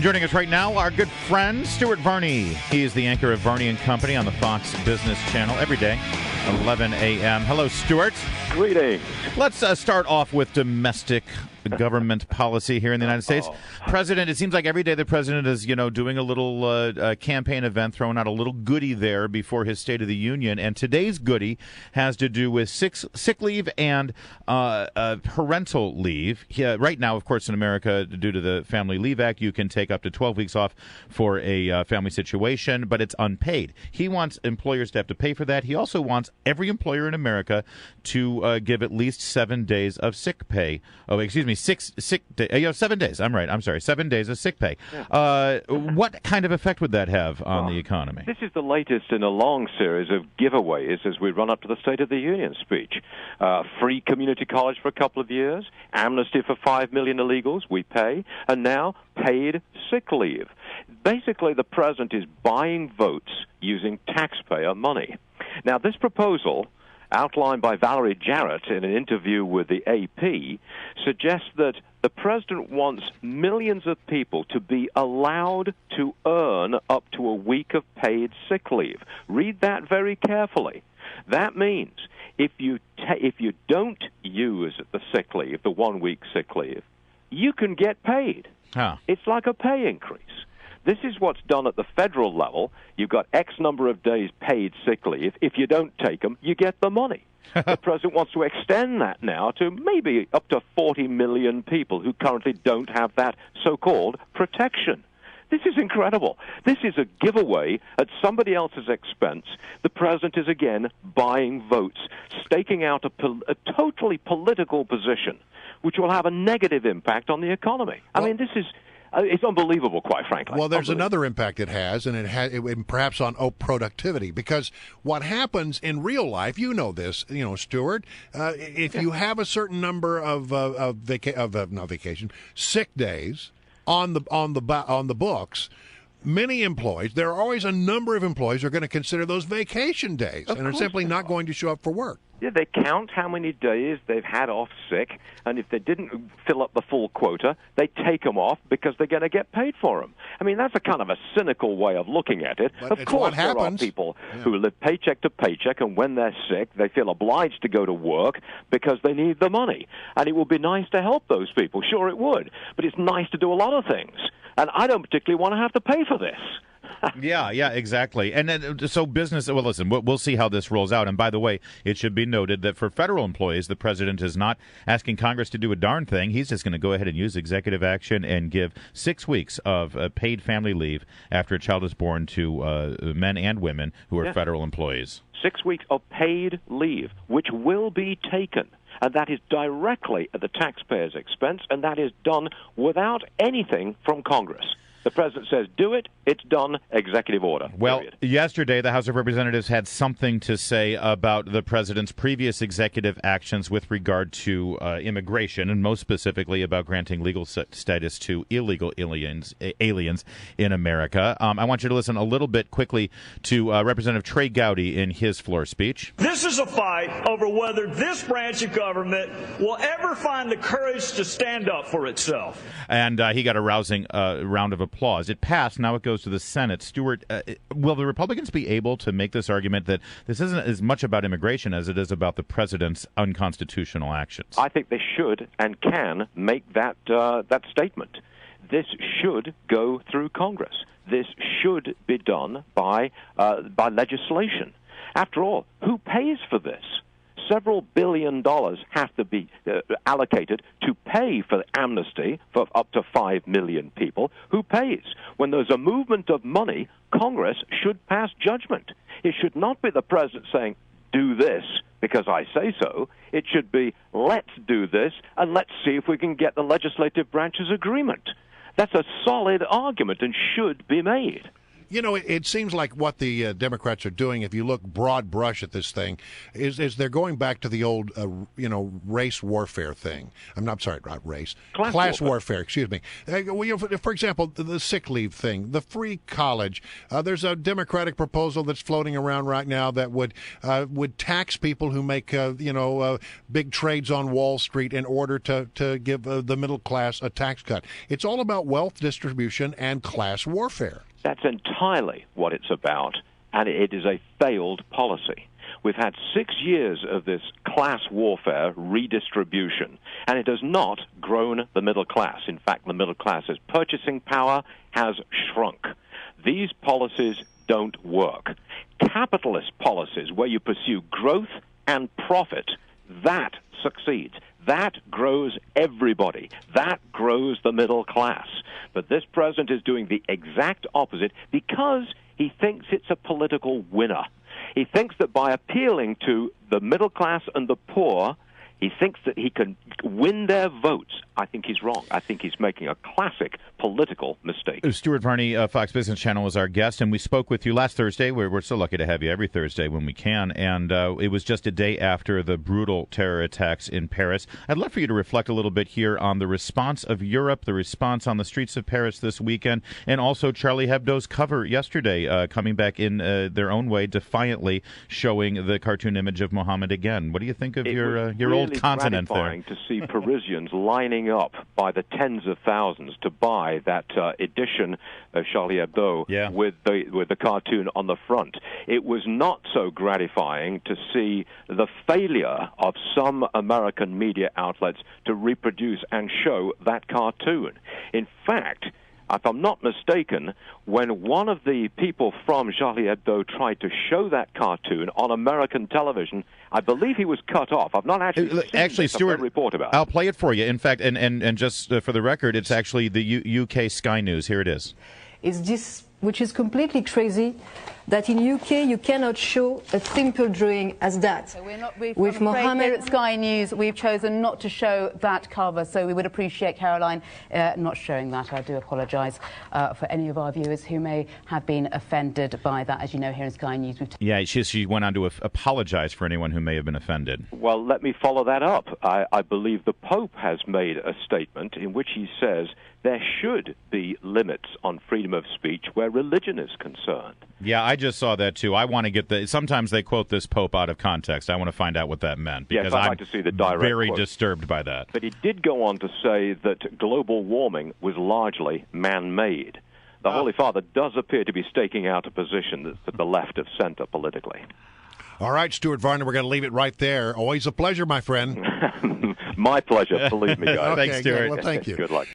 Joining us right now, our good friend, Stuart Varney. He is the anchor of Varney and Company on the Fox Business Channel every day, 11 a.m. Hello, Stuart. Greetings. Let's start off with domestic government policy here in the United States. President, it seems like every day the president is, doing a little campaign event, throwing out a little goodie there before his State of the Union. And today's goodie has to do with sick leave and parental leave. Right now, of course, in America, due to the Family Leave Act, you can take up to 12 weeks off for a family situation, but it's unpaid. He wants employers to have to pay for that. He also wants every employer in America to give at least 7 days of sick pay. 7 days. I'm right. I'm sorry. 7 days of sick pay. Yeah. What kind of effect would that have on the economy? This is the latest in a long series of giveaways as we run up to the State of the Union speech. Free community college for a couple of years, amnesty for 5 million illegals, we pay, and now paid sick leave. Basically, the president is buying votes using taxpayer money. Now, this proposal, outlined by Valerie Jarrett in an interview with the AP, suggests that the president wants millions of people to be allowed to earn up to a week of paid sick leave. Read that very carefully. That means if you don't use the sick leave, the 1 week sick leave, you can get paid. Huh. It's like a pay increase. This is what's done at the federal level. You've got X number of days paid sick leave. If you don't take them, you get the money. The president wants to extend that now to maybe up to 40 million people who currently don't have that so-called protection. This is incredible. This is a giveaway at somebody else's expense. The president is again buying votes, staking out a totally political position, which will have a negative impact on the economy. I mean, this is... It's unbelievable, quite frankly. Well, there's another impact it has, and it perhaps on productivity, because what happens in real life, you know this, Stuart, if you have a certain number of sick days on the books, many employees, there are always a number of employees who are going to consider those vacation days and are simply not going to show up for work. Yeah, they count how many days they've had off sick, and if they didn't fill up the full quota, they take them off because they're going to get paid for them. I mean, that's a kind of a cynical way of looking at it. But of course, there are people who live paycheck to paycheck, and when they're sick, they feel obliged to go to work because they need the money. And it would be nice to help those people. Sure, it would. But it's nice to do a lot of things. And I don't particularly want to have to pay for this. Yeah, exactly. And then, so business, well, listen, we'll see how this rolls out. And by the way, it should be noted that for federal employees, the president is not asking Congress to do a darn thing. He's just going to go ahead and use executive action and give 6 weeks of paid family leave after a child is born to men and women who are federal employees. 6 weeks of paid leave, which will be taken. And that is directly at the taxpayer's expense, and that is done without anything from Congress. The president says, do it, it's done, executive order. Well, period. Yesterday, the House of Representatives had something to say about the president's previous executive actions with regard to immigration, and most specifically about granting legal status to illegal aliens in America. I want you to listen a little bit quickly to Representative Trey Gowdy in his floor speech. This is a fight over whether this branch of government will ever find the courage to stand up for itself. And he got a rousing round of applause. It passed. Now it goes to the Senate. Stuart, will the Republicans be able to make this argument that this isn't as much about immigration as it is about the president's unconstitutional actions? I think they should and can make that statement. This should go through Congress. This should be done by legislation. After all, who pays for this? Several $1 billion have to be allocated to pay for the amnesty for up to 5 million people. Who pays? When there's a movement of money, Congress should pass judgment. It should not be the president saying, do this because I say so. It should be, let's do this, and let's see if we can get the legislative branch's agreement. That's a solid argument and should be made. It seems like what the Democrats are doing, if you look broad brush at this thing, is they're going back to the old, race warfare thing. I'm sorry, not race. Class warfare, excuse me. For example, the sick leave thing, the free college. There's a Democratic proposal that's floating around right now that would tax people who make, big trades on Wall Street in order to give the middle class a tax cut. It's all about wealth distribution and class warfare. That's entirely what it's about, and it is a failed policy. We've had 6 years of this class warfare redistribution, and it has not grown the middle class. In fact, the middle class's purchasing power has shrunk. These policies don't work. Capitalist policies, where you pursue growth and profit, that succeeds. That grows everybody. That grows the middle class. But this president is doing the exact opposite because he thinks it's a political winner. He thinks that by appealing to the middle class and the poor, he thinks that he can win their votes. I think he's wrong. I think he's making a classic political mistake. Stuart Varney, Fox Business Channel, was our guest, and we spoke with you last Thursday. We're so lucky to have you every Thursday when we can, and it was just a day after the brutal terror attacks in Paris. I'd love for you to reflect a little bit here on the response of Europe, the response on the streets of Paris this weekend, and also Charlie Hebdo's cover yesterday, coming back in their own way, defiantly showing the cartoon image of Mohammed again. What do you think of your old continent there? It's gratifying to see Parisians lining up by the tens of thousands to buy that edition of Charlie Hebdo with the cartoon on the front. It was not so gratifying to see the failure of some American media outlets to reproduce and show that cartoon. In fact, if I'm not mistaken, when one of the people from Charlie Hebdo tried to show that cartoon on American television, I believe he was cut off. I've not actually seen Stuart, a report about it. I'll play it for you. In fact, and just for the record, it's actually the UK Sky News. Here it is. Is this, which is completely crazy, that in UK you cannot show a simple drawing as that. So we're with Mohammed here at Sky News, we've chosen not to show that cover, so we would appreciate Caroline not showing that. I do apologise for any of our viewers who may have been offended by that. As you know, here in Sky News, she went on to apologise for anyone who may have been offended. Well, let me follow that up. I believe the Pope has made a statement in which he says there should be limits on freedom of speech where religion is concerned. Yeah, I just saw that too. I want to get sometimes they quote this Pope out of context. I want to find out what that meant, because I'd like to see the direct very quote. Disturbed by that. But he did go on to say that global warming was largely man-made. The Holy Father does appear to be staking out a position that's at the left of center politically. All right, Stuart Varney, we're going to leave it right there. Always a pleasure, my friend. My pleasure, believe me, guys. Thanks, Stuart. Well, thank you. Good luck.